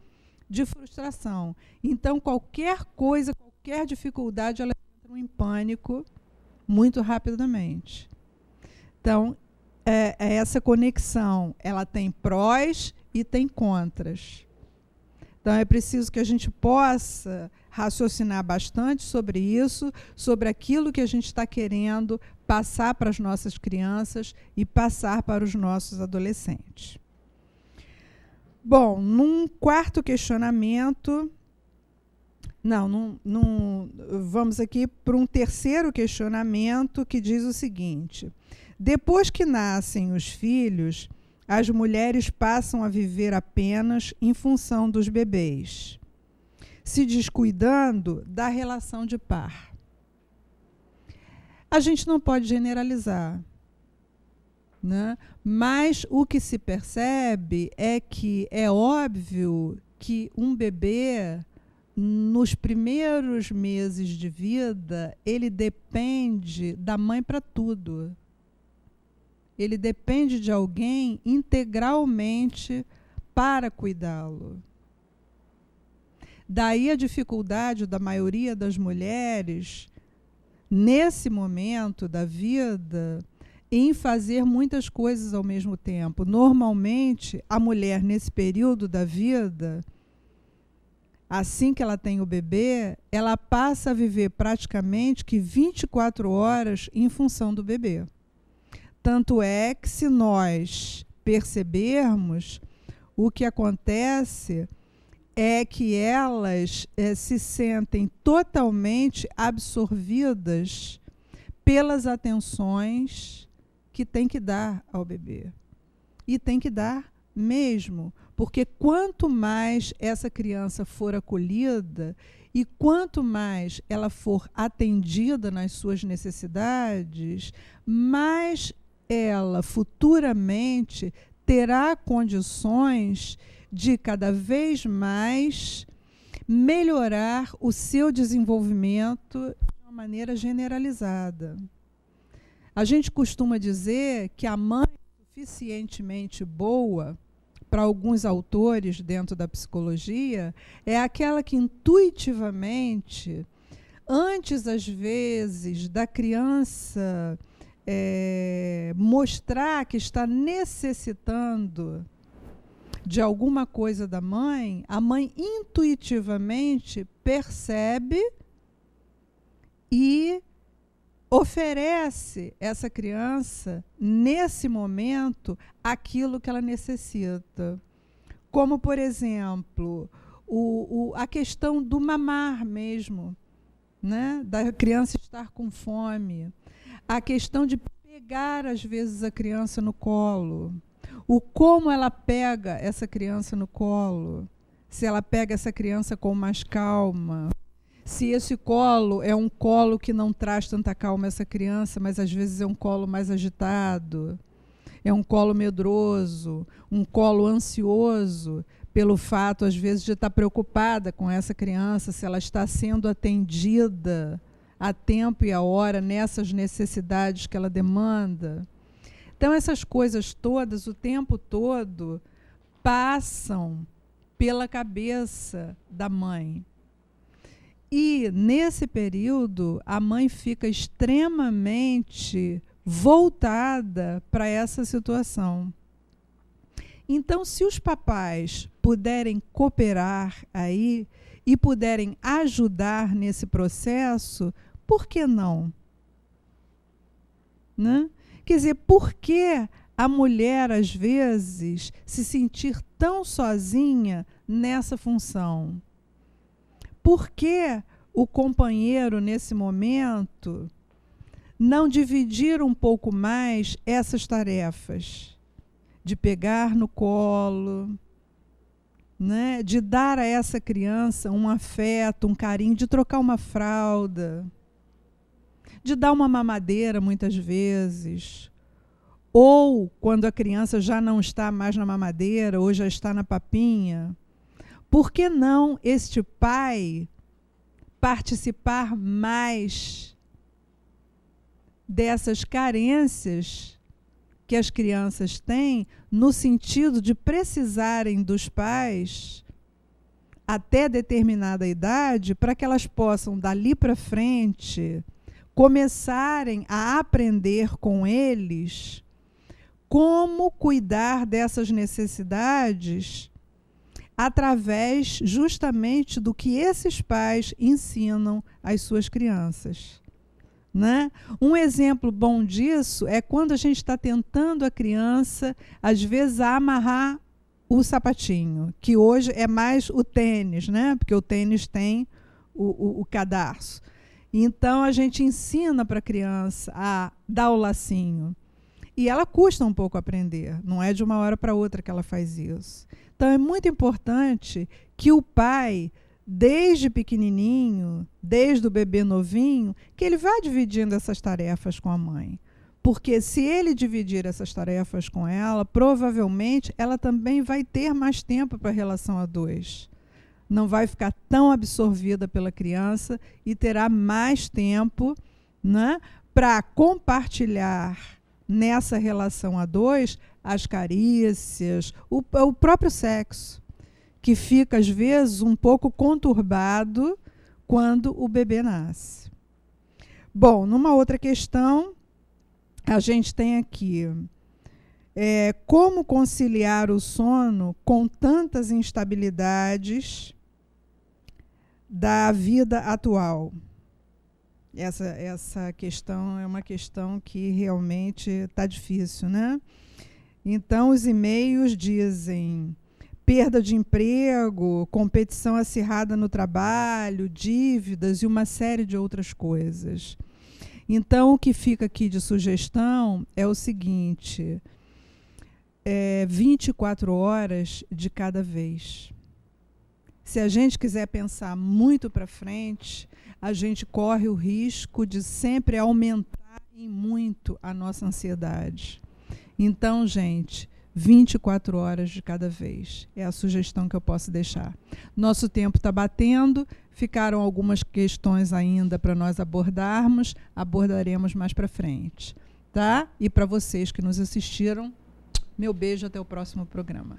Speaker 11: de frustração. Então, qualquer coisa, qualquer dificuldade, elas entram em pânico muito rapidamente. Então, essa conexão, ela tem prós e tem contras. Então, é preciso que a gente possa raciocinar bastante sobre isso, sobre aquilo que a gente está querendo passar para as nossas crianças e passar para os nossos adolescentes. Bom, num quarto questionamento... vamos aqui para um terceiro questionamento que diz o seguinte: depois que nascem os filhos, as mulheres passam a viver apenas em função dos bebês, se descuidando da relação de par. A gente não pode generalizar, né? Mas o que se percebe é que é óbvio que um bebê, nos primeiros meses de vida, ele depende da mãe para tudo. Ele depende de alguém integralmente para cuidá-lo. Daí a dificuldade da maioria das mulheres, nesse momento da vida, em fazer muitas coisas ao mesmo tempo. Normalmente, a mulher, nesse período da vida, assim que ela tem o bebê, ela passa a viver praticamente que 24 horas em função do bebê. Tanto é que, se nós percebermos, o que acontece é que elas se sentem totalmente absorvidas pelas atenções que tem que dar ao bebê. E tem que dar mesmo, porque quanto mais essa criança for acolhida E quanto mais ela for atendida nas suas necessidades, mais ela futuramente terá condições de cada vez mais melhorar o seu desenvolvimento de uma maneira generalizada. A gente costuma dizer que a mãe suficientemente boa, para alguns autores dentro da psicologia, é aquela que intuitivamente, antes às vezes da criança mostrar que está necessitando de alguma coisa da mãe, a mãe intuitivamente percebe e oferece essa criança, nesse momento, aquilo que ela necessita. Como, por exemplo, a questão do mamar mesmo, né? Da criança estar com fome. A questão de pegar, às vezes, a criança no colo. O como ela pega essa criança no colo. Se ela pega essa criança com mais calma. Se esse colo é um colo que não traz tanta calma a essa criança, mas às vezes é um colo mais agitado, é um colo medroso, um colo ansioso, pelo fato, às vezes, de estar preocupada com essa criança, se ela está sendo atendida a tempo e a hora nessas necessidades que ela demanda. Então, essas coisas todas, o tempo todo, passam pela cabeça da mãe. E, nesse período, a mãe fica extremamente voltada para essa situação. Então, se os papais puderem cooperar aí e puderem ajudar nesse processo, por que não? Né? Quer dizer, por que a mulher, às vezes, se sentir tão sozinha nessa função? Por que o companheiro, nesse momento, não dividir um pouco mais essas tarefas? De pegar no colo, né? De dar a essa criança um afeto, um carinho, de trocar uma fralda, de dar uma mamadeira, muitas vezes. Ou, quando a criança já não está mais na mamadeira, ou já está na papinha, por que não este pai participar mais dessas carências que as crianças têm, no sentido de precisarem dos pais até determinada idade, para que elas possam, dali para frente, começarem a aprender com eles como cuidar dessas necessidades através justamente do que esses pais ensinam às suas crianças. Né? Um exemplo bom disso é quando a gente está tentando a criança, às vezes, a amarrar o sapatinho, que hoje é mais o tênis, né? Porque o tênis tem o cadarço. Então, a gente ensina para a criança a dar o lacinho. E ela custa um pouco aprender, não é de uma hora para outra que ela faz isso. Então, é muito importante que o pai, desde pequenininho, desde o bebê novinho, que ele vá dividindo essas tarefas com a mãe. Porque se ele dividir essas tarefas com ela, provavelmente ela também vai ter mais tempo para a relação a dois. Não vai ficar tão absorvida pela criança e terá mais tempo, né, para compartilhar nessa relação a dois as carícias, o próprio sexo, que fica, às vezes, um pouco conturbado quando o bebê nasce. Bom, numa outra questão, a gente tem aqui como conciliar o sono com tantas instabilidades da vida atual. Essa questão é uma questão que realmente está difícil, né? Então, os e-mails dizem perda de emprego, competição acirrada no trabalho, dívidas e uma série de outras coisas. Então, o que fica aqui de sugestão é o seguinte: 24 horas de cada vez. Se a gente quiser pensar muito para frente, a gente corre o risco de sempre aumentar em muito a nossa ansiedade. Então, gente, 24 horas de cada vez. É a sugestão que eu posso deixar. Nosso tempo está batendo, ficaram algumas questões ainda para nós abordarmos, abordaremos mais para frente. Tá? E para vocês que nos assistiram, meu beijo, até o próximo programa.